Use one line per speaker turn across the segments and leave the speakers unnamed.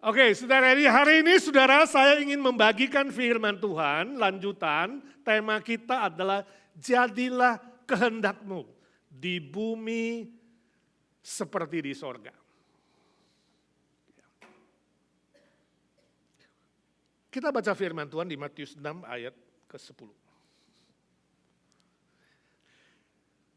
Oke, saudara, hari ini saudara saya ingin membagikan firman Tuhan, lanjutan tema kita adalah jadilah kehendakmu di bumi seperti di sorga. Kita baca firman Tuhan di Matius 6 ayat ke-10.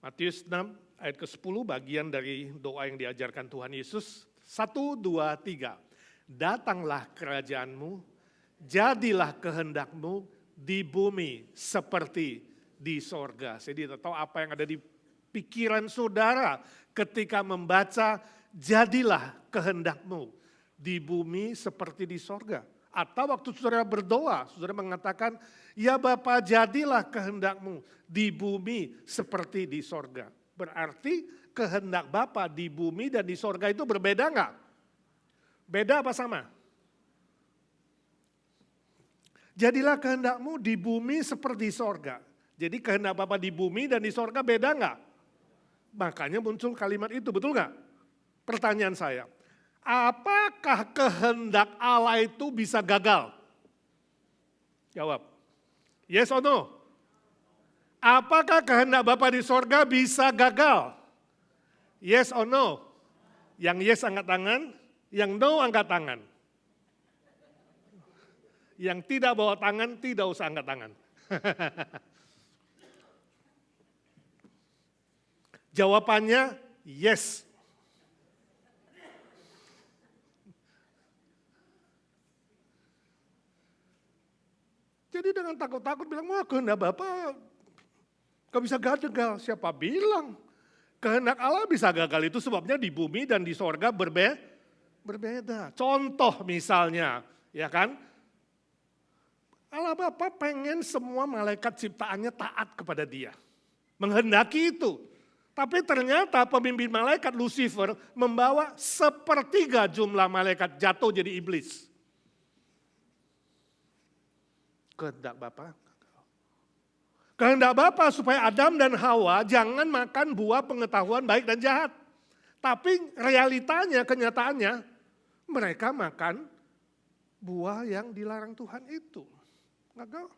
Matius 6 ayat ke-10 bagian dari doa yang diajarkan Tuhan Yesus. 1, 2, 3. Datanglah kerajaanmu, jadilah kehendakmu di bumi seperti di sorga. Saya tidak tahu apa yang ada di pikiran saudara ketika membaca jadilah kehendakmu di bumi seperti di sorga. Atau waktu saudara berdoa, saudara mengatakan, ya Bapa jadilah kehendakmu di bumi seperti di sorga. Berarti kehendak Bapa di bumi dan di sorga itu berbeda enggak? Beda apa sama? Jadilah kehendakmu di bumi seperti sorga. Jadi kehendak Bapa di bumi dan di sorga beda enggak? Makanya muncul kalimat itu, betul enggak? Pertanyaan saya, apakah kehendak Allah itu bisa gagal? Jawab. Yes or no? Apakah kehendak Bapa di sorga bisa gagal? Yes or no? Yang yes angkat tangan, yang no angkat tangan. Yang tidak bawa tangan, tidak usah angkat tangan. Jawabannya yes. Jadi dengan takut-takut bilang, wah kehendak Bapak gak bisa gagal. Siapa bilang? Kehendak Allah bisa gagal, itu sebabnya di bumi dan di sorga berbeda. Contoh misalnya, ya kan? Allah Bapa pengen semua malaikat ciptaannya taat kepada Dia. Menghendaki itu. Tapi ternyata pemimpin malaikat Lucifer membawa sepertiga jumlah malaikat jatuh jadi iblis. Kehendak Bapa. Kehendak Bapa supaya Adam dan Hawa jangan makan buah pengetahuan baik dan jahat. Tapi realitanya, kenyataannya, mereka makan buah yang dilarang Tuhan itu. Gagal.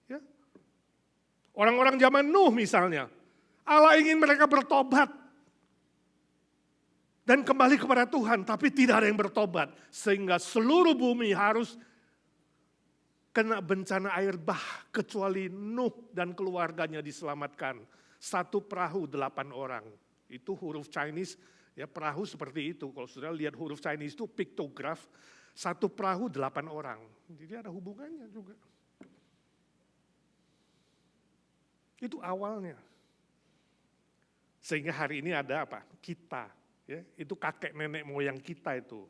Ya. Orang-orang zaman Nuh misalnya, Allah ingin mereka bertobat dan kembali kepada Tuhan, tapi tidak ada yang bertobat. Sehingga seluruh bumi harus kena bencana air bah, kecuali Nuh dan keluarganya diselamatkan. 1 perahu 8 orang. Itu huruf Chinese, ya perahu seperti itu. Kalau saudara lihat huruf Chinese itu piktograf, 1 perahu 8 orang. Jadi ada hubungannya juga. Itu awalnya. Sehingga hari ini ada apa? Kita. Ya, itu kakek nenek moyang kita itu.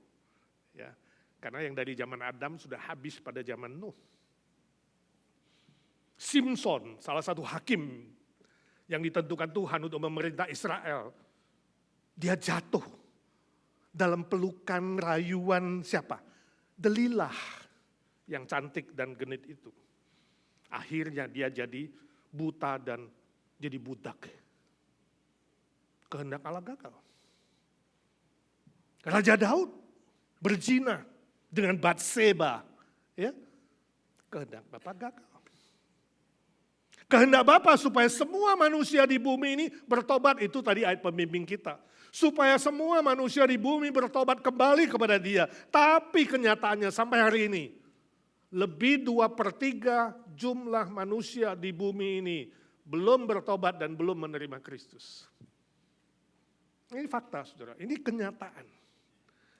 Ya, karena yang dari zaman Adam sudah habis pada zaman Nuh. Simson, salah satu hakim yang ditentukan Tuhan untuk memerintah Israel. Dia jatuh dalam pelukan rayuan siapa? Delilah yang cantik dan genit itu. Akhirnya dia jadi buta dan jadi budak. Kehendak Allah gagal. Raja Daud berzina dengan Batseba. Ya, kehendak Bapa gagal. Kehendak Bapa supaya semua manusia di bumi ini bertobat, itu tadi ayat pembimbing kita. Supaya semua manusia di bumi bertobat kembali kepada Dia. Tapi kenyataannya sampai hari ini, lebih 2/3 jumlah manusia di bumi ini belum bertobat dan belum menerima Kristus. Ini fakta saudara, ini kenyataan.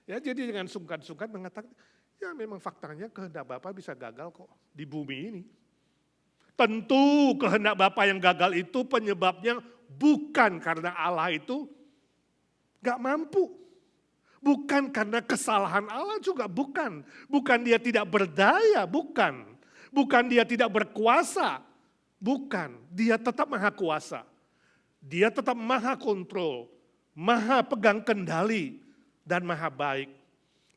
Ya, jadi jangan sungkan-sungkan mengatakan, ya memang faktanya kehendak Bapa bisa gagal kok di bumi ini. Tentu kehendak Bapa yang gagal itu penyebabnya bukan karena Allah itu gak mampu. Bukan karena kesalahan Allah juga, bukan. Bukan dia tidak berdaya, bukan. Bukan dia tidak berkuasa, bukan. Dia tetap maha kuasa. Dia tetap maha kontrol, maha pegang kendali, dan maha baik.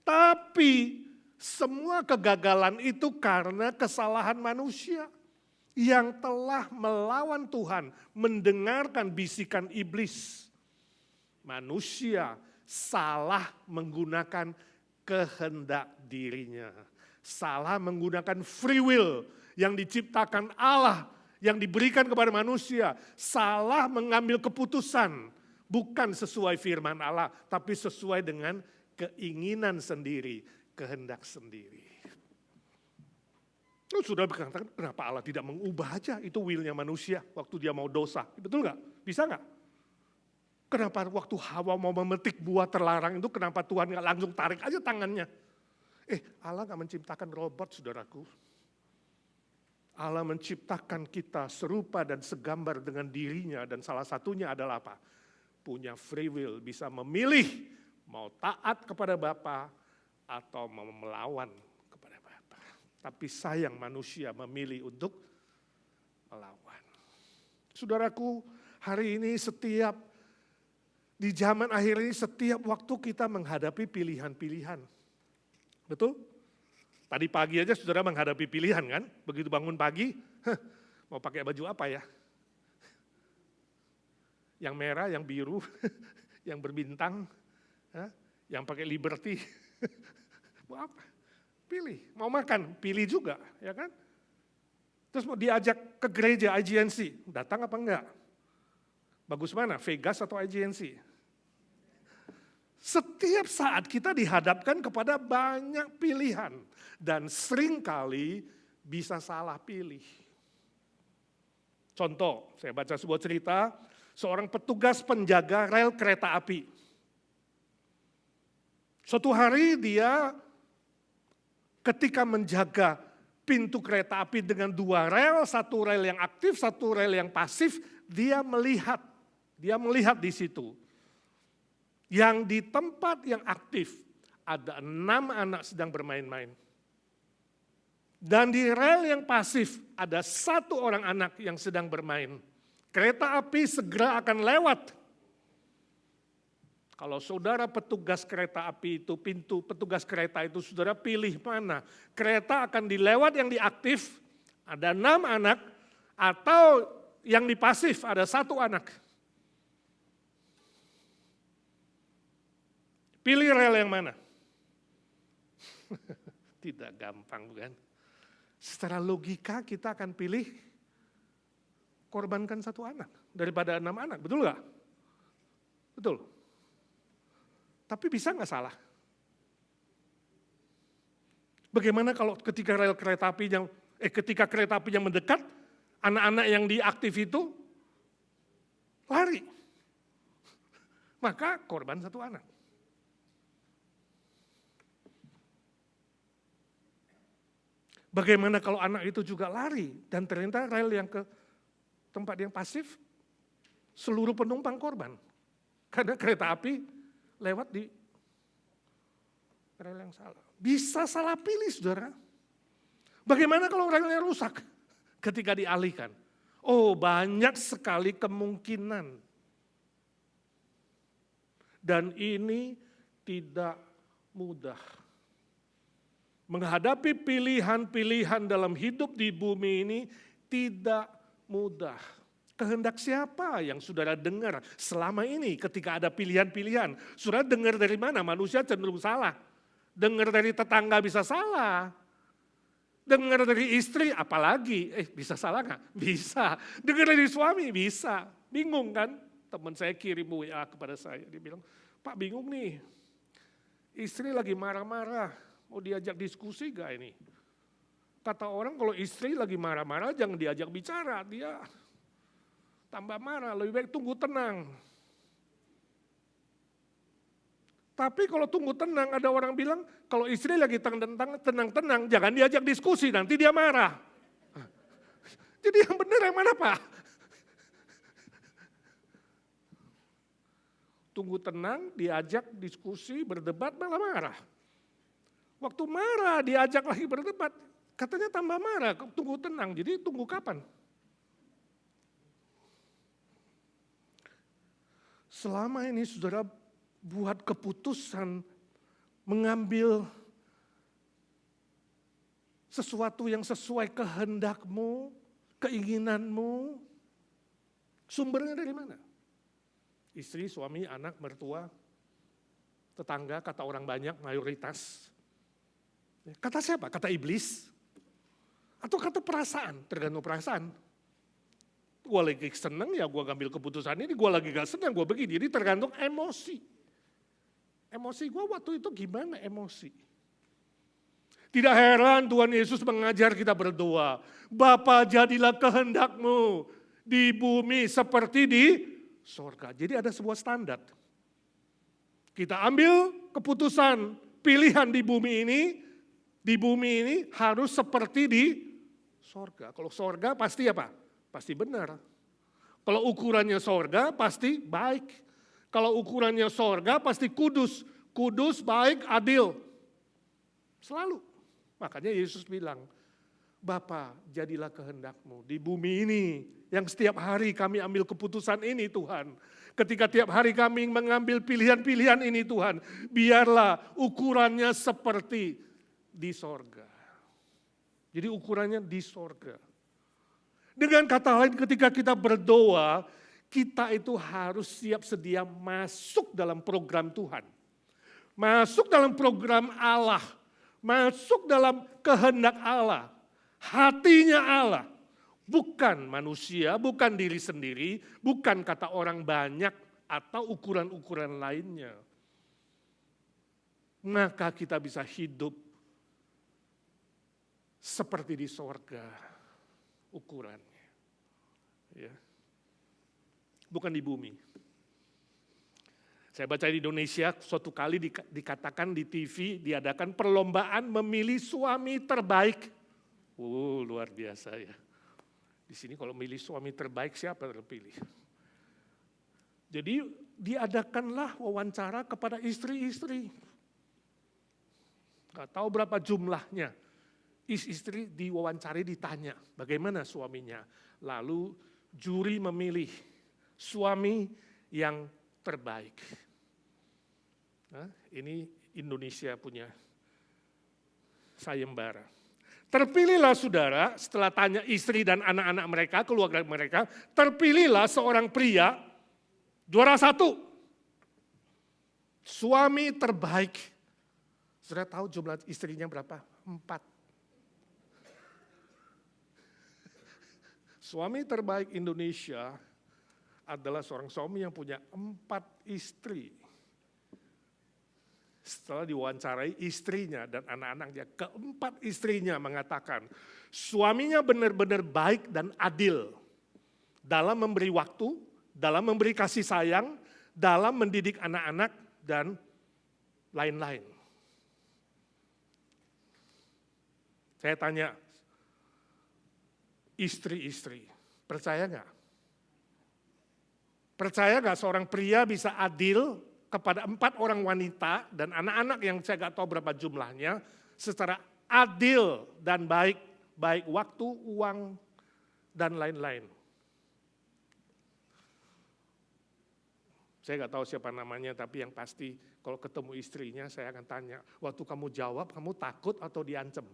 Tapi semua kegagalan itu karena kesalahan manusia yang telah melawan Tuhan, mendengarkan bisikan iblis. Manusia salah menggunakan kehendak dirinya. Salah menggunakan free will yang diciptakan Allah, yang diberikan kepada manusia. Salah mengambil keputusan, bukan sesuai firman Allah, tapi sesuai dengan keinginan sendiri, kehendak sendiri. Sudah berkatakan, kenapa Allah tidak mengubah aja itu will-nya manusia waktu dia mau dosa. Betul nggak? Bisa nggak? Kenapa waktu Hawa mau memetik buah terlarang itu, kenapa Tuhan nggak langsung tarik aja tangannya? Allah nggak menciptakan robot, saudaraku. Allah menciptakan kita serupa dan segambar dengan dirinya, dan salah satunya adalah apa? Punya free will, bisa memilih mau taat kepada Bapa atau mau melawan kepada Bapa. Tapi sayang manusia memilih untuk melawan. Saudaraku, hari ini di zaman akhir ini setiap waktu kita menghadapi pilihan-pilihan. Betul? Tadi pagi aja saudara menghadapi pilihan kan? Begitu bangun pagi, mau pakai baju apa ya? Yang merah, yang biru, yang berbintang, yang pakai Liberty. Mau apa? Pilih. Mau makan, pilih juga, ya kan? Terus mau diajak ke gereja IGNC, datang apa enggak? Bagus mana, Vegas atau IGNC? Setiap saat kita dihadapkan kepada banyak pilihan dan seringkali bisa salah pilih. Contoh, saya baca sebuah cerita, seorang petugas penjaga rel kereta api. Suatu hari dia ketika menjaga pintu kereta api dengan 2 rel, 1 rel yang aktif, 1 rel yang pasif, dia melihat di situ. Yang di tempat yang aktif ada 6 anak sedang bermain-main. Dan di rel yang pasif ada 1 orang anak yang sedang bermain. Kereta api segera akan lewat. Kalau saudara petugas kereta api itu, pintu petugas kereta itu, saudara pilih mana? Kereta akan dilewat yang di aktif, ada 6 anak, atau yang di pasif ada 1 anak. Pilih rel yang mana? Tidak gampang bukan? Secara logika kita akan pilih korbankan 1 anak daripada 6 anak, betul nggak? Betul. Tapi bisa nggak salah? Bagaimana kalau ketika kereta apinya mendekat, anak-anak yang diaktif itu lari? Maka korban 1 anak. Bagaimana kalau anak itu juga lari dan ternyata rel yang ke tempat yang pasif, seluruh penumpang korban. Karena kereta api lewat di rel yang salah. Bisa salah pilih, saudara. Bagaimana kalau relnya rusak ketika dialihkan? Oh, banyak sekali kemungkinan. Dan ini tidak mudah. Menghadapi pilihan-pilihan dalam hidup di bumi ini tidak mudah. Kehendak siapa yang saudara dengar selama ini ketika ada pilihan-pilihan? Saudara dengar dari mana? Manusia cenderung salah. Dengar dari tetangga bisa salah. Dengar dari istri apalagi? Bisa salah nggak? Bisa. Dengar dari suami bisa. Bingung kan? Teman saya kirim WA kepada saya. Dia bilang, Pak bingung nih. Istri lagi marah-marah. Mau diajak diskusi gak ini? Kata orang kalau istri lagi marah-marah jangan diajak bicara, dia tambah marah, lebih baik tunggu tenang. Tapi kalau tunggu tenang ada orang bilang kalau istri lagi tenang-tenang jangan diajak diskusi, nanti dia marah. Jadi yang benar yang mana Pak? Tunggu tenang, diajak diskusi, berdebat malah marah. Waktu marah diajak lagi berdebat, katanya tambah marah, tunggu tenang, jadi tunggu kapan? Selama ini saudara buat keputusan mengambil sesuatu yang sesuai kehendakmu, keinginanmu, sumbernya dari mana? Istri, suami, anak, mertua, tetangga, kata orang banyak, mayoritas. Kata siapa? Kata iblis? Atau kata perasaan? Tergantung perasaan. Gue lagi seneng ya gue ngambil keputusan ini, gue lagi gak seneng gue begini. Jadi tergantung emosi. Emosi gue waktu itu gimana emosi? Tidak heran Tuhan Yesus mengajar kita berdoa. Bapa jadilah kehendak-Mu di bumi seperti di sorga. Jadi ada sebuah standar. Kita ambil keputusan pilihan di bumi ini harus seperti di sorga. Kalau sorga pasti apa? Pasti benar. Kalau ukurannya sorga pasti baik. Kalau ukurannya sorga pasti kudus. Kudus, baik, adil. Selalu. Makanya Yesus bilang, Bapa jadilah kehendak-Mu di bumi ini. Yang setiap hari kami ambil keputusan ini Tuhan. Ketika tiap hari kami mengambil pilihan-pilihan ini Tuhan. Biarlah ukurannya seperti di sorga. Jadi ukurannya di sorga. Dengan kata lain ketika kita berdoa, kita itu harus siap sedia masuk dalam program Tuhan. Masuk dalam program Allah. Masuk dalam kehendak Allah. Hatinya Allah. Bukan manusia, bukan diri sendiri, bukan kata orang banyak atau ukuran-ukuran lainnya. Maka kita bisa hidup seperti di sorga ukurannya. Ya. Bukan di bumi. Saya baca di Indonesia suatu kali dikatakan di TV diadakan perlombaan memilih suami terbaik. Luar biasa ya. Di sini kalau milih suami terbaik siapa terpilih? Jadi diadakanlah wawancara kepada istri-istri. Gak tahu berapa jumlahnya. Istri diwawancari ditanya bagaimana suaminya. Lalu juri memilih suami yang terbaik. Nah, ini Indonesia punya sayembara. Terpilihlah saudara setelah tanya istri dan anak-anak mereka, keluarga mereka, terpilihlah seorang pria juara 1. Suami terbaik. Saudara tahu jumlah istrinya berapa? 4. Suami terbaik Indonesia adalah seorang suami yang punya 4 istri. Setelah diwawancarai istrinya dan anak-anaknya, keempat istrinya mengatakan, suaminya benar-benar baik dan adil dalam memberi waktu, dalam memberi kasih sayang, dalam mendidik anak-anak, dan lain-lain. Saya tanya, istri-istri, percaya nggak? Percaya nggak seorang pria bisa adil kepada 4 orang wanita dan anak-anak yang saya nggak tahu berapa jumlahnya, secara adil dan baik, baik waktu, uang, dan lain-lain. Saya nggak tahu siapa namanya, tapi yang pasti kalau ketemu istrinya saya akan tanya, waktu kamu jawab, kamu takut atau diancam?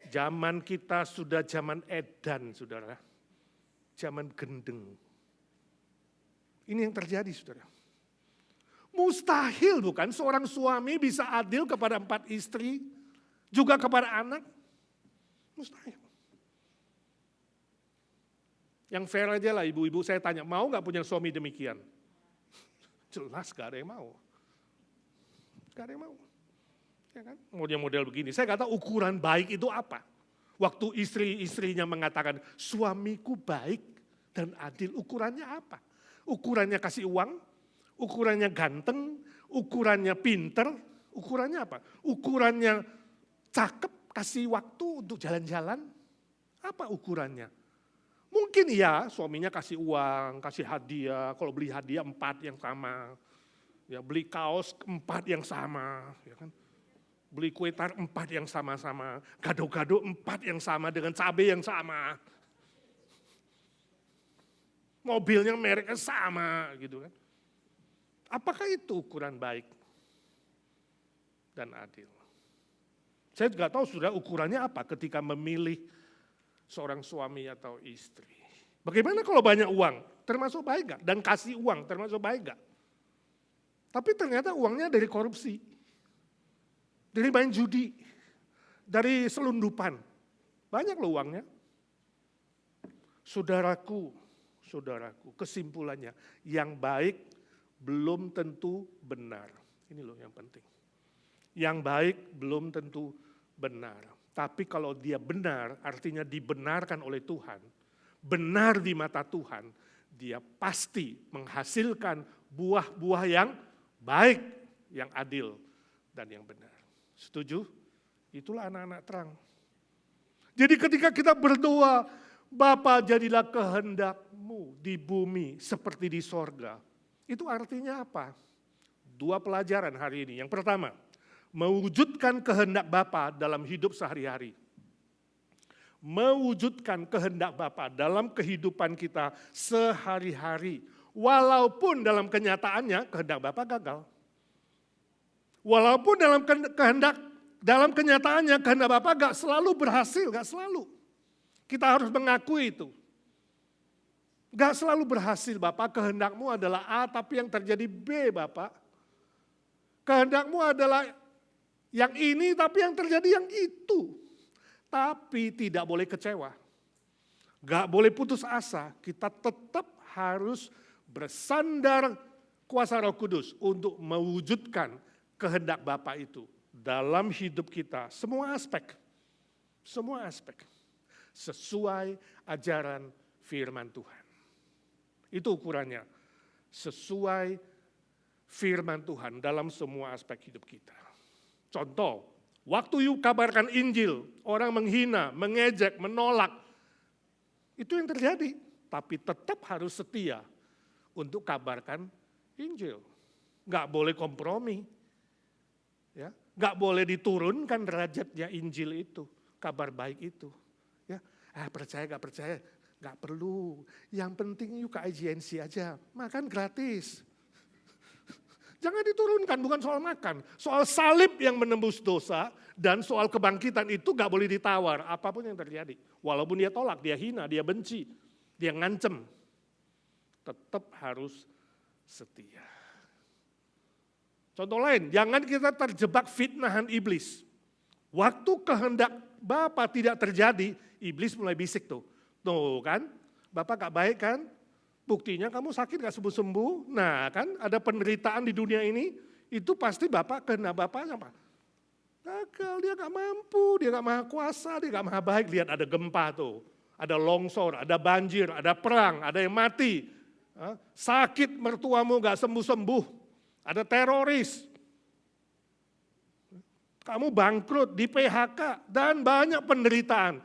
Zaman kita sudah zaman edan, saudara. Zaman gendeng. Ini yang terjadi, saudara. Mustahil bukan seorang suami bisa adil kepada 4 istri, juga kepada anak. Mustahil. Yang fair aja lah ibu-ibu, saya tanya, mau gak punya suami demikian? Jelas gak ada yang mau. Gak ada yang mau. Ya kan? Model-model begini, saya kata ukuran baik itu apa? Waktu istri-istrinya mengatakan, suamiku baik dan adil, ukurannya apa? Ukurannya kasih uang, ukurannya ganteng, ukurannya pinter, ukurannya apa? Ukurannya cakep, kasih waktu untuk jalan-jalan, apa ukurannya? Mungkin ya suaminya kasih uang, kasih hadiah, kalau beli hadiah 4 yang sama, ya beli kaos 4 yang sama, ya kan? Beli kue tar 4 yang sama-sama, gado-gado 4 yang sama dengan cabai yang sama. Mobilnya mereknya sama gitu kan. Apakah itu ukuran baik dan adil? Saya juga tahu sudah ukurannya apa ketika memilih seorang suami atau istri. Bagaimana kalau banyak uang? termasuk baik gak? Dan kasih uang termasuk baik gak? Tapi ternyata uangnya dari korupsi, dari main judi, dari selundupan. Banyak loh uangnya. Saudaraku, kesimpulannya, yang baik belum tentu benar. Ini loh yang penting. Yang baik belum tentu benar. Tapi kalau dia benar, artinya dibenarkan oleh Tuhan, benar di mata Tuhan, dia pasti menghasilkan buah-buah yang baik, yang adil, dan yang benar. Setuju? Itulah anak-anak terang. Jadi ketika kita berdoa, Bapa jadilah kehendak-Mu di bumi seperti di sorga. Itu artinya apa? 2 pelajaran hari ini. Yang pertama, mewujudkan kehendak Bapa dalam hidup sehari-hari. Mewujudkan kehendak Bapa dalam kehidupan kita sehari-hari. Walaupun dalam kenyataannya kehendak Bapa gagal. Walaupun dalam kenyataannya kehendak Bapa gak selalu berhasil, gak selalu. Kita harus mengakui itu. Gak selalu berhasil Bapak, kehendak-Mu adalah A tapi yang terjadi B Bapak. Kehendak-Mu adalah yang ini tapi yang terjadi yang itu. Tapi tidak boleh kecewa. Gak boleh putus asa, kita tetap harus bersandar kuasa Roh Kudus untuk mewujudkan kehendak Bapa itu dalam hidup kita, semua aspek sesuai ajaran firman Tuhan. Itu ukurannya, sesuai firman Tuhan dalam semua aspek hidup kita. Contoh, waktu kabarkan Injil, orang menghina, mengejek, menolak, itu yang terjadi, tapi tetap harus setia untuk kabarkan Injil. Gak boleh kompromi. Ya, gak boleh diturunkan derajatnya Injil itu, kabar baik itu. Ya, percaya gak percaya, gak perlu. Yang penting yuk ke IGNC aja, makan gratis. Jangan diturunkan, bukan soal makan. Soal salib yang menembus dosa dan soal kebangkitan itu gak boleh ditawar, apapun yang terjadi. Walaupun dia tolak, dia hina, dia benci, dia ngancem. Tetap harus setia. Contoh lain, jangan kita terjebak fitnahan iblis. Waktu kehendak Bapa tidak terjadi, iblis mulai bisik tuh. Tuh kan, Bapak gak baik kan? Buktinya kamu sakit gak sembuh-sembuh. Nah kan ada penderitaan di dunia ini, itu pasti Bapak kehendak Bapak apa? Gagal, dia gak mampu, dia gak maha kuasa, dia gak maha baik. Lihat ada gempa tuh, ada longsor, ada banjir, ada perang, ada yang mati. Sakit mertuamu gak sembuh-sembuh, ada teroris. Kamu bangkrut, di PHK, dan banyak penderitaan.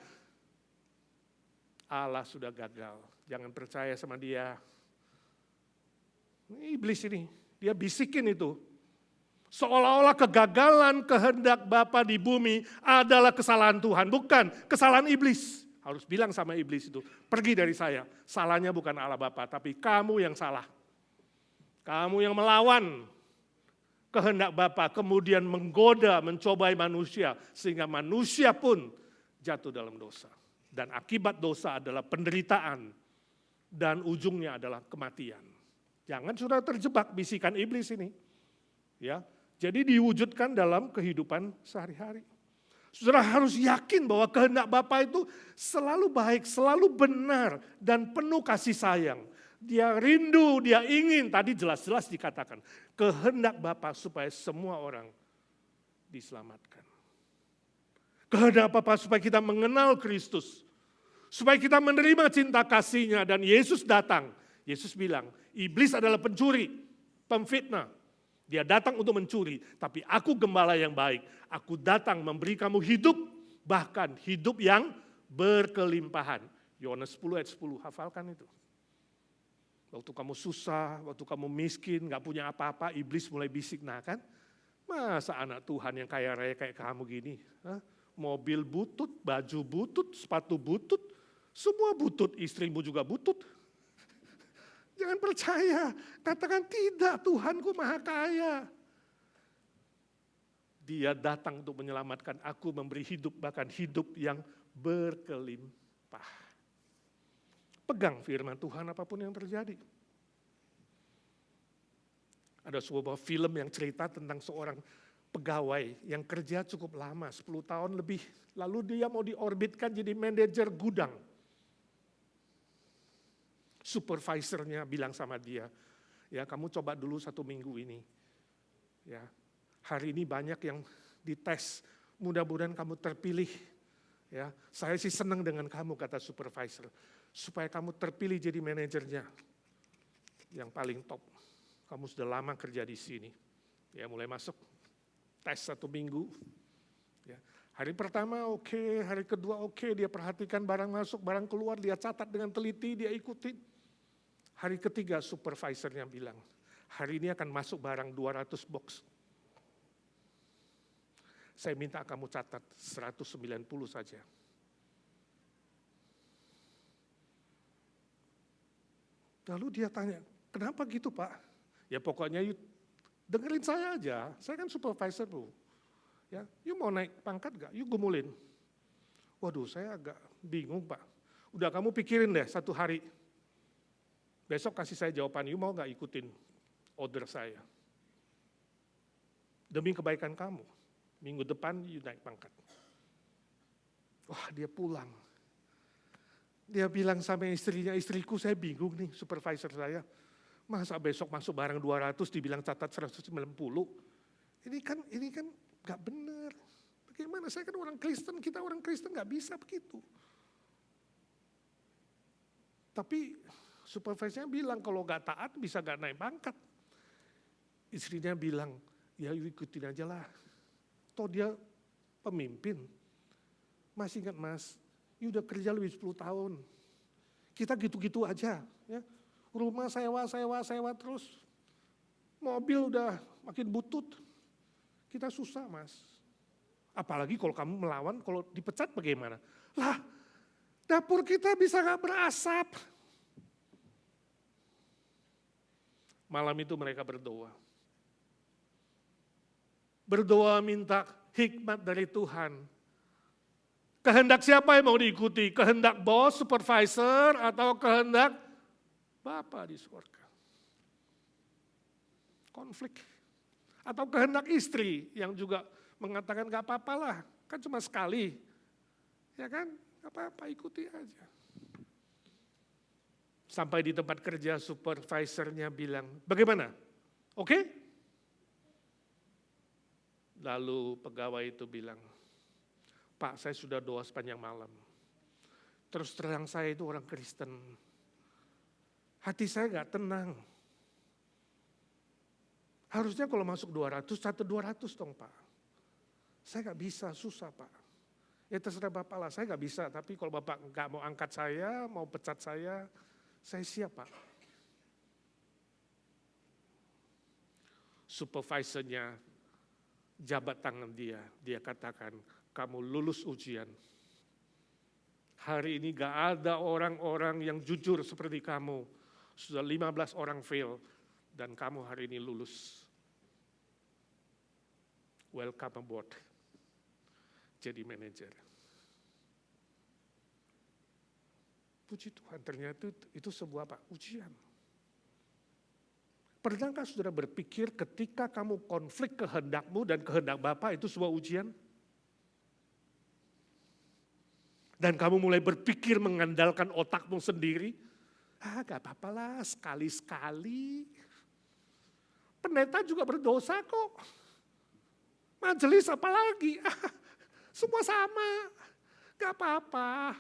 Allah sudah gagal, jangan percaya sama dia. Iblis ini, dia bisikin itu. Seolah-olah kegagalan kehendak Bapa di bumi adalah kesalahan Tuhan, bukan kesalahan iblis. Harus bilang sama iblis itu, pergi dari saya. Salahnya bukan Allah Bapa, tapi kamu yang salah. Kamu yang melawan kehendak Bapa, kemudian menggoda, mencobai manusia, sehingga manusia pun jatuh dalam dosa. Dan akibat dosa adalah penderitaan, dan ujungnya adalah kematian. Jangan sudah terjebak bisikan iblis ini. Ya, jadi diwujudkan dalam kehidupan sehari-hari. Saudara harus yakin bahwa kehendak Bapa itu selalu baik, selalu benar, dan penuh kasih sayang. Dia rindu, dia ingin, tadi jelas-jelas dikatakan, kehendak Bapa supaya semua orang diselamatkan. Kehendak Bapa supaya kita mengenal Kristus, supaya kita menerima cinta kasih-Nya, dan Yesus datang. Yesus bilang, iblis adalah pencuri, pemfitnah. Dia datang untuk mencuri, tapi aku gembala yang baik. Aku datang memberi kamu hidup, bahkan hidup yang berkelimpahan. Yohanes 10 ayat 10, hafalkan itu. Waktu kamu susah, waktu kamu miskin, gak punya apa-apa, iblis mulai bisik. Nah kan, masa anak Tuhan yang kaya raya kayak kamu gini? Mobil butut, baju butut, sepatu butut, semua butut, istrimu juga butut. Jangan percaya, katakan tidak, Tuhanku maha kaya. Dia datang untuk menyelamatkan aku, memberi hidup, bahkan hidup yang berkelimpah. Pegang firman Tuhan apapun yang terjadi. Ada sebuah film yang cerita tentang seorang pegawai yang kerja cukup lama, 10 tahun lebih. Lalu dia mau diorbitkan jadi manajer gudang. Supervisornya bilang sama dia, ya kamu coba dulu 1 minggu ini. Ya, hari ini banyak yang dites, mudah-mudahan kamu terpilih. Ya, saya sih senang dengan kamu, kata supervisor, supaya kamu terpilih jadi manajernya yang paling top. Kamu sudah lama kerja di sini. Ya, mulai masuk tes 1 minggu. Ya, hari pertama oke, hari kedua oke, dia perhatikan barang masuk, barang keluar, dia catat dengan teliti, dia ikuti. Hari ketiga supervisornya bilang, hari ini akan masuk barang 200 box. Saya minta kamu catat 190 saja. Lalu dia tanya, kenapa gitu Pak? Ya pokoknya dengerin saya aja, saya kan supervisor Bu. Ya, you mau naik pangkat gak? You gumulin. Waduh, saya agak bingung Pak. Udah kamu pikirin deh 1 hari. Besok kasih saya jawaban, you mau gak ikutin order saya? Demi kebaikan kamu, minggu depan you naik pangkat. Wah, dia pulang. Dia bilang sama istrinya, istriku saya bingung nih supervisor saya. Masa besok masuk barang 200 dibilang catat 190. Ini kan gak benar. Bagaimana, saya kan orang Kristen, kita orang Kristen gak bisa begitu. Tapi supervisornya bilang kalau gak taat bisa gak naik pangkat. Istrinya bilang, ya ikutin aja lah. Toh dia pemimpin. Masih ingat Mas, you udah kerja lebih 10 tahun. Kita gitu-gitu aja. Ya. Rumah sewa terus. Mobil udah makin butut. Kita susah Mas. Apalagi kalau kamu melawan, kalau dipecat bagaimana? Lah, dapur kita bisa gak berasap. Malam itu mereka berdoa. Berdoa minta hikmat dari Tuhan. Kehendak siapa yang mau diikuti? Kehendak bos, supervisor, atau kehendak Bapa di surga? Konflik. Atau kehendak istri yang juga mengatakan gak apa-apa lah, kan cuma sekali. Ya kan, gak apa-apa, ikuti aja. Sampai di tempat kerja supervisornya bilang, bagaimana? Oke? Lalu pegawai itu bilang, Pak, saya sudah doa sepanjang malam. Terus terang saya itu orang Kristen. Hati saya gak tenang. Harusnya kalau masuk 200, satu 200 dong Pak. Saya gak bisa, susah Pak. Ya terserah Bapak lah, saya gak bisa. Tapi kalau Bapak gak mau angkat saya, mau pecat saya siap Pak. Supervisornya jabat tangan dia katakan, kamu lulus ujian. Hari ini gak ada orang-orang yang jujur seperti kamu. Sudah 15 orang fail dan kamu hari ini lulus. Welcome aboard. Jadi manajer. Puji Tuhan, ternyata itu sebuah apa? Ujian. Pernahkah saudara berpikir ketika kamu konflik kehendakmu dan kehendak Bapa itu sebuah ujian? Dan kamu mulai berpikir mengandalkan otakmu sendiri? Gak apa-apa lah, sekali-sekali. Pendeta juga berdosa kok. Majelis apalagi? Semua sama, gak apa-apa.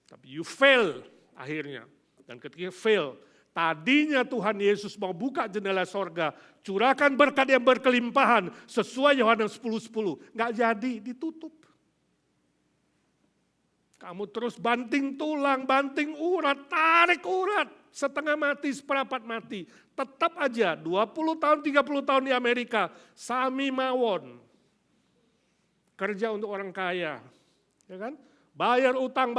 Tapi you fail akhirnya. Dan ketika fail, tadinya Tuhan Yesus mau buka jendela sorga, curahkan berkat yang berkelimpahan sesuai Yohanes 10:10. Gak jadi, ditutup. Kamu terus banting tulang, banting urat, tarik urat. Setengah mati, seperempat mati. Tetap aja 20 tahun, 30 tahun di Amerika, sami mawon. Kerja untuk orang kaya. Ya kan? Bayar utang.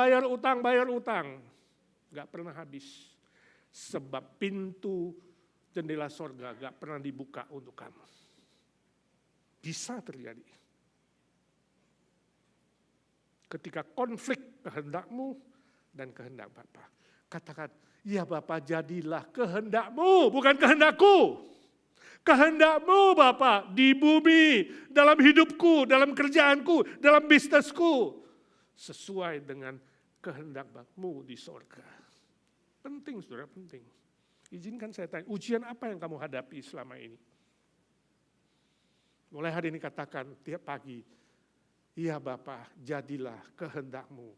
Gak pernah habis. Sebab pintu jendela sorga gak pernah dibuka untuk kamu. Bisa terjadi. Ketika konflik kehendakmu dan kehendak Bapa. Katakan, ya Bapa jadilah kehendak-Mu, bukan kehendakku. Kehendak-Mu Bapa di bumi, dalam hidupku, dalam kerjaanku, dalam bisnisku. Sesuai dengan kehendak-Mu di sorga. Penting saudara, penting. Izinkan saya tanya, ujian apa yang kamu hadapi selama ini? Mulai hari ini katakan tiap pagi, ya Bapa jadilah kehendak-Mu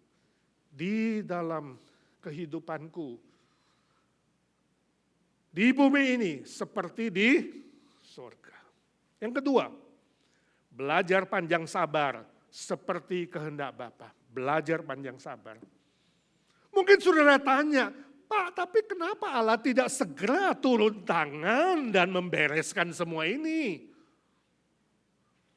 di dalam kehidupanku, di bumi ini seperti di surga. Yang kedua, belajar panjang sabar seperti kehendak Bapa. Belajar panjang sabar. Mungkin saudara tanya, Pak, tapi kenapa Allah tidak segera turun tangan dan membereskan semua ini?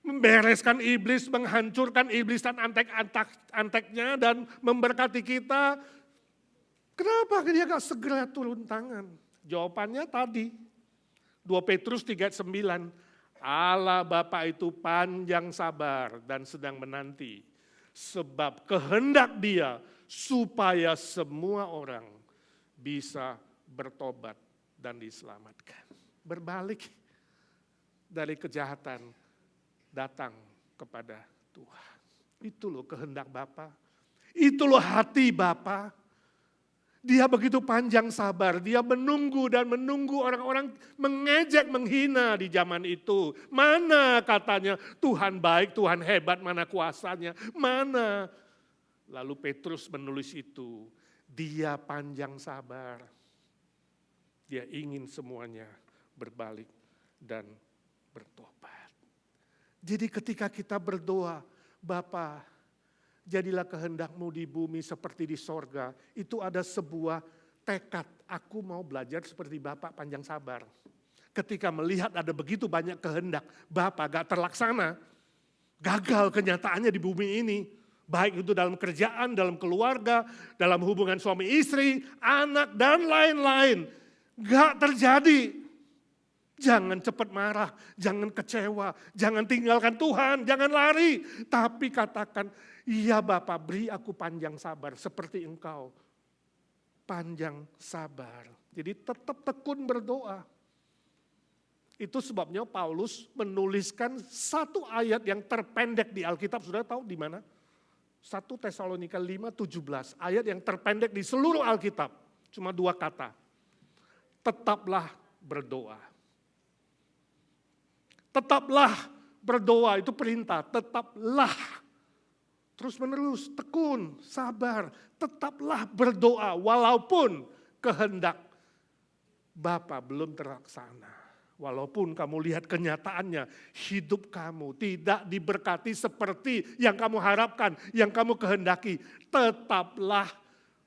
Membereskan iblis, menghancurkan iblis dan antek-anteknya dan memberkati kita. Kenapa dia gak segera turun tangan? Jawabannya tadi, 2 Petrus 3:9, Allah Bapa itu panjang sabar dan sedang menanti. Sebab kehendak Dia supaya semua orang bisa bertobat dan diselamatkan. Berbalik dari kejahatan datang kepada Tuhan. Itu loh kehendak Bapa. Itu loh hati Bapa. Dia begitu panjang sabar. Dia menunggu dan menunggu orang-orang mengejek, menghina di zaman itu. Mana katanya Tuhan baik, Tuhan hebat, mana kuasanya. Mana. Lalu Petrus menulis itu. Dia panjang sabar. Dia ingin semuanya berbalik dan bertobat. Jadi ketika kita berdoa, Bapa, jadilah kehendak-Mu di bumi seperti di sorga. Itu ada sebuah tekad, aku mau belajar seperti Bapa panjang sabar. Ketika melihat ada begitu banyak kehendak, Bapa gak terlaksana, gagal kenyataannya di bumi ini. Baik itu dalam kerjaan, dalam keluarga, dalam hubungan suami istri, anak, dan lain-lain. Gak terjadi. Jangan cepat marah, jangan kecewa, jangan tinggalkan Tuhan, jangan lari. Tapi katakan, iya Bapa beri aku panjang sabar seperti Engkau. Panjang sabar. Jadi tetap tekun berdoa. Itu sebabnya Paulus menuliskan satu ayat yang terpendek di Alkitab. Sudah tahu di mana? 1 Tesalonika 5:17. Ayat yang terpendek di seluruh Alkitab. Cuma 2 kata. Tetaplah berdoa. Tetaplah berdoa, itu perintah, tetaplah. Terus menerus, tekun, sabar, tetaplah berdoa walaupun kehendak Bapa belum terlaksana. Walaupun kamu lihat kenyataannya, hidup kamu tidak diberkati seperti yang kamu harapkan, yang kamu kehendaki. Tetaplah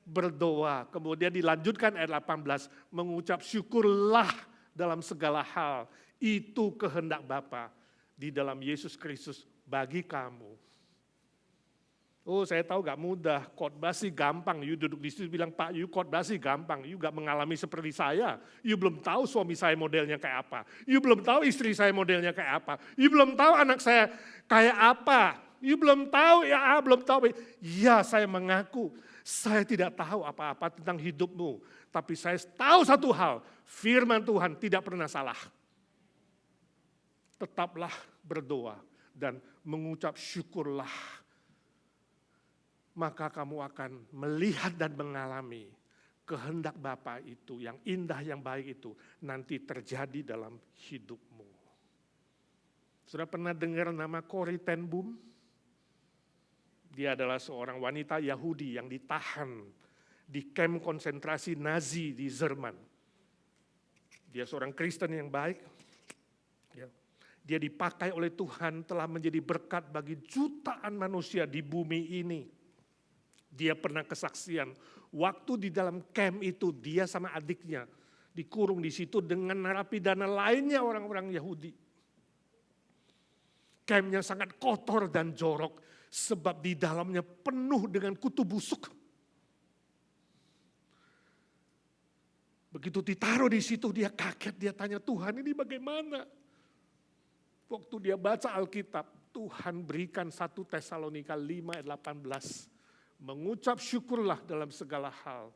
berdoa. Kemudian dilanjutkan ayat 18, mengucap syukurlah dalam segala hal. Itu kehendak Bapa di dalam Yesus Kristus bagi kamu. Oh saya tahu gak mudah, khotbah sih gampang. You duduk di situ bilang, Pak you khotbah sih gampang. You gak mengalami seperti saya. You belum tahu suami saya modelnya kayak apa. You belum tahu istri saya modelnya kayak apa. You belum tahu anak saya kayak apa. You belum tahu, ya belum tahu. Ya saya mengaku, saya tidak tahu apa-apa tentang hidupmu. Tapi saya tahu satu hal, firman Tuhan tidak pernah salah. Tetaplah berdoa dan mengucap syukurlah. Maka kamu akan melihat dan mengalami kehendak Bapa itu, yang indah, yang baik itu, nanti terjadi dalam hidupmu. Sudah pernah dengar nama Corrie ten Boom? Dia adalah seorang wanita Yahudi yang ditahan di kamp konsentrasi Nazi di Jerman. Dia seorang Kristen yang baik. Dia dipakai oleh Tuhan, telah menjadi berkat bagi jutaan manusia di bumi ini. Dia pernah kesaksian, waktu di dalam camp itu dia sama adiknya dikurung di situ dengan narapidana lainnya orang-orang Yahudi. Campnya sangat kotor dan jorok sebab di dalamnya penuh dengan kutu busuk. Begitu ditaruh di situ dia kaget, dia tanya Tuhan ini bagaimana? Waktu dia baca Alkitab, Tuhan berikan 1 Tesalonika 5 ayat 18. Mengucap syukurlah dalam segala hal.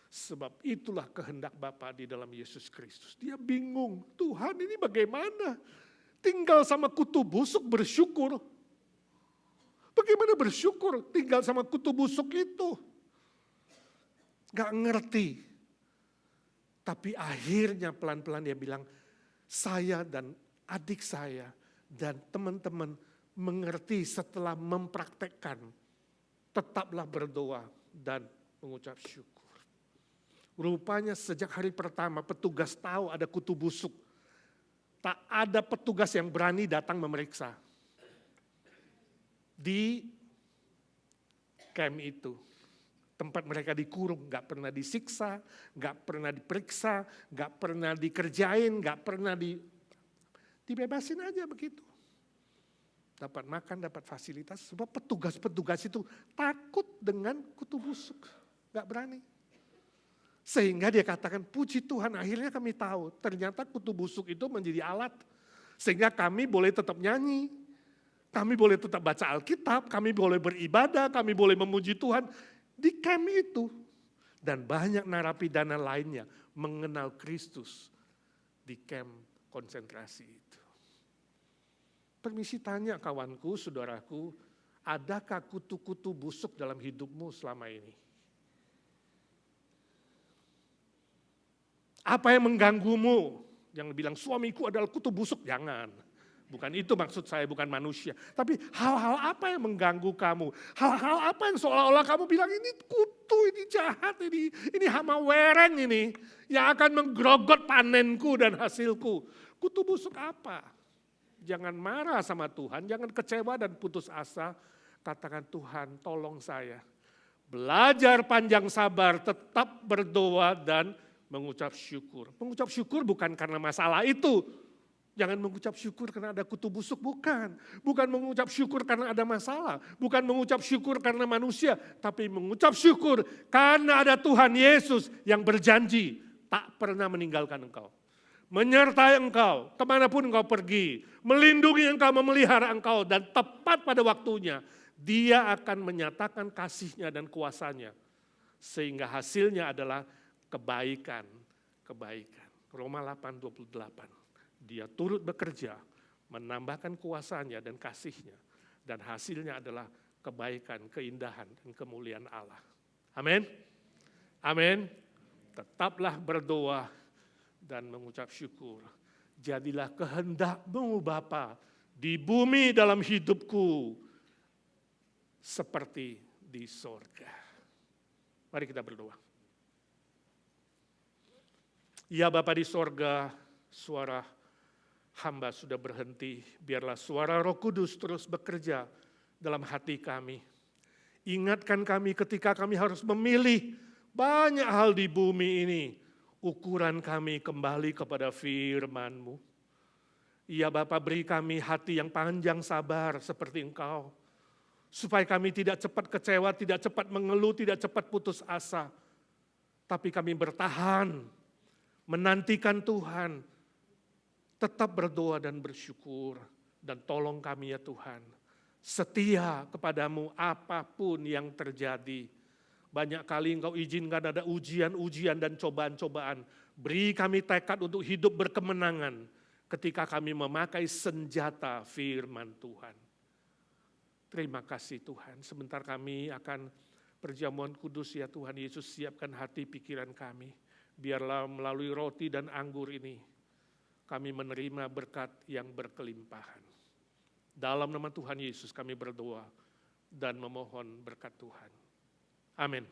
Sebab itulah kehendak Bapa di dalam Yesus Kristus. Dia bingung, Tuhan ini bagaimana? Tinggal sama kutu busuk bersyukur. Bagaimana bersyukur tinggal sama kutu busuk itu? Gak ngerti. Tapi akhirnya pelan-pelan dia bilang, saya dan adik saya dan teman-teman mengerti setelah mempraktekkan. Tetaplah berdoa dan mengucap syukur. Rupanya sejak hari pertama petugas tahu ada kutu busuk. Tak ada petugas yang berani datang memeriksa. Di camp itu, tempat mereka dikurung, gak pernah disiksa, gak pernah diperiksa, gak pernah dikerjain, gak pernah dibebasin aja begitu. Dapat makan, dapat fasilitas, sebab petugas-petugas itu takut dengan kutu busuk, gak berani. Sehingga dia katakan, puji Tuhan akhirnya kami tahu, ternyata kutu busuk itu menjadi alat. Sehingga kami boleh tetap nyanyi, kami boleh tetap baca Alkitab, kami boleh beribadah, kami boleh memuji Tuhan di camp itu. Dan banyak narapidana lainnya mengenal Kristus di camp konsentrasi itu. Permisi tanya kawanku, saudaraku, adakah kutu-kutu busuk dalam hidupmu selama ini? Apa yang mengganggumu? Yang bilang suamiku adalah kutu busuk, jangan. Bukan itu maksud saya, bukan manusia. Tapi hal-hal apa yang mengganggu kamu? Hal-hal apa yang seolah-olah kamu bilang ini kutu, ini jahat, ini hama wereng ini. Yang akan menggerogot panenku dan hasilku. Kutu busuk apa? Jangan marah sama Tuhan, jangan kecewa dan putus asa. Katakan, Tuhan tolong saya. Belajar panjang sabar, tetap berdoa dan mengucap syukur. Mengucap syukur bukan karena masalah itu. Jangan mengucap syukur karena ada kutu busuk, bukan. Bukan mengucap syukur karena ada masalah. Bukan mengucap syukur karena manusia. Tapi mengucap syukur karena ada Tuhan Yesus yang berjanji tak pernah meninggalkan engkau. Menyertai engkau kemanapun engkau pergi. Melindungi engkau, memelihara engkau. Dan tepat pada waktunya Dia akan menyatakan kasih-Nya dan kuasa-Nya. Sehingga hasilnya adalah kebaikan. Roma 8:28. Dia turut bekerja, menambahkan kuasanya dan kasih-Nya. Dan hasilnya adalah kebaikan, keindahan, dan kemuliaan Allah. Amin. Amin. Tetaplah berdoa dan mengucap syukur. Jadilah kehendak-Mu Bapa di bumi dalam hidupku seperti di sorga. Mari kita berdoa. Ya Bapa di sorga, suara hamba sudah berhenti. Biarlah suara Roh Kudus terus bekerja dalam hati kami. Ingatkan kami ketika kami harus memilih banyak hal di bumi ini. Ukuran kami kembali kepada firman-Mu. Ya Bapa, beri kami hati yang panjang sabar seperti Engkau. Supaya kami tidak cepat kecewa, tidak cepat mengeluh, tidak cepat putus asa. Tapi kami bertahan. Menantikan Tuhan, tetap berdoa dan bersyukur. Dan tolong kami ya Tuhan, setia kepadamu apapun yang terjadi. Banyak kali Engkau izinkan ada ujian-ujian dan cobaan-cobaan. Beri kami tekad untuk hidup berkemenangan ketika kami memakai senjata firman Tuhan. Terima kasih Tuhan, sebentar kami akan perjamuan kudus ya Tuhan Yesus, siapkan hati pikiran kami. Biarlah melalui roti dan anggur ini, kami menerima berkat yang berkelimpahan. Dalam nama Tuhan Yesus kami berdoa dan memohon berkat Tuhan. Amin.